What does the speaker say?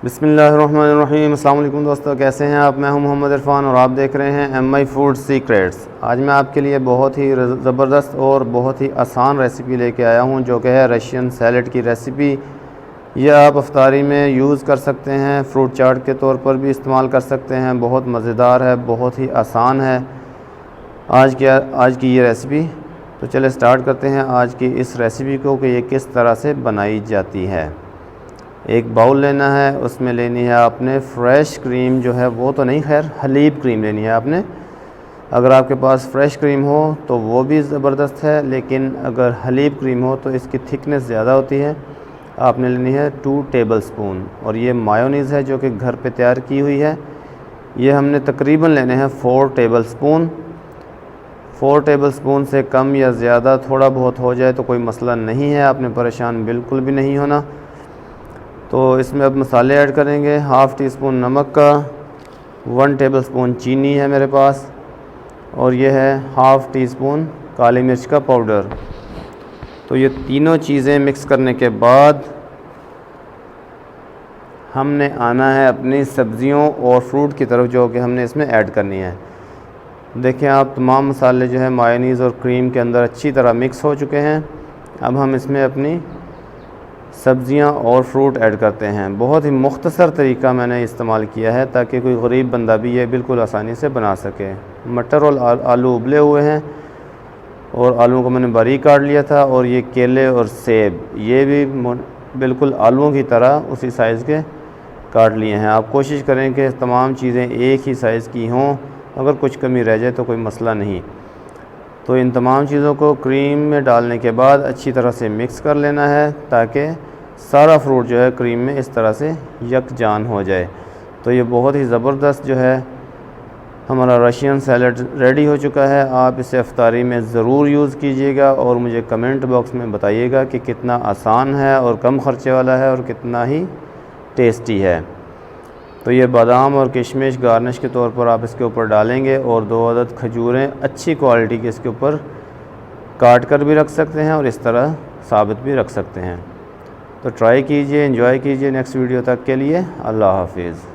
बिस्मिल्लाहिर्रहमानिर्रहीम। अस्सलाम वालेकुम दोस्तों, कैसे हैं आप? मैं हूं मोहम्मद इरफान और आप देख रहे हैं MI फूड सीक्रेट्स। आज मैं आपके लिए बहुत ही ज़बरदस्त और बहुत ही आसान रेसिपी लेके आया हूं, जो कि है रशियन सैलड की रेसिपी। यह आप अफ्तारी में यूज़ कर सकते हैं, फ्रूट चाट के तौर पर भी इस्तेमाल कर सकते हैं। बहुत मज़ेदार है, बहुत ही आसान है आज की ये रेसिपी। तो चले स्टार्ट करते हैं आज की इस रेसिपी को कि ये किस तरह से बनाई जाती है। एक बाउल लेना है, उसमें लेनी है आपने फ्रेश क्रीम, जो है वो तो नहीं, खैर हलीब क्रीम लेनी है आपने। अगर आपके पास फ्रेश क्रीम हो तो वो भी ज़बरदस्त है, लेकिन अगर हलीब क्रीम हो तो इसकी थिकनेस ज़्यादा होती है। आपने लेनी है 2 टेबल स्पून। और ये मायोनीज़ है जो कि घर पे तैयार की हुई है। ये हमने तकरीबन लेने हैं 4 टेबल स्पून। 4 टेबल स्पून से कम या ज़्यादा थोड़ा बहुत हो जाए तो कोई मसला नहीं है, आपने परेशान बिल्कुल भी नहीं होना। तो इसमें अब मसाले ऐड करेंगे। हाफ़ टी स्पून नमक का, 1 टेबल स्पून चीनी है मेरे पास, और ये है हाफ़ टी स्पून काली मिर्च का पाउडर। तो ये तीनों चीज़ें मिक्स करने के बाद हमने आना है अपनी सब्ज़ियों और फ्रूट की तरफ, जो कि हमने इसमें ऐड करनी है। देखें आप, तमाम मसाले जो है मायोनीज़ और क्रीम के अंदर अच्छी तरह मिक्स हो चुके हैं। अब हम इसमें अपनी सब्ज़ियाँ और फ्रूट ऐड करते हैं। बहुत ही मुख्तसर तरीका मैंने इस्तेमाल किया है ताकि कोई गरीब बंदा भी ये बिल्कुल आसानी से बना सके। मटर और आलू उबले हुए हैं, और आलूओं को मैंने बारीक काट लिया था। और ये केले और सेब, ये भी बिल्कुल आलूओं की तरह उसी साइज़ के काट लिए हैं। आप कोशिश करें कि तमाम चीज़ें एक ही साइज़ की हों, अगर कुछ कमी रह जाए तो कोई मसला नहीं। तो इन तमाम चीज़ों को क्रीम में डालने के बाद अच्छी तरह से मिक्स कर लेना है, ताकि सारा फ्रूट जो है क्रीम में इस तरह से यकजान हो जाए। तो ये बहुत ही ज़बरदस्त जो है हमारा रशियन सैलड रेडी हो चुका है। आप इसे इफ्तारी में ज़रूर यूज़ कीजिएगा और मुझे कमेंट बॉक्स में बताइएगा कि कितना आसान है और कम ख़र्चे वाला है और कितना ही टेस्टी है। तो ये बादाम और किशमिश गार्निश के तौर पर आप इसके ऊपर डालेंगे, और 2 अदद खजूरें अच्छी क्वालिटी के इसके ऊपर काट कर भी रख सकते हैं और इस तरह साबित भी रख सकते हैं। तो ट्राई कीजिए, एंजॉय कीजिए। नेक्स्ट वीडियो तक के लिए अल्लाह हाफिज़।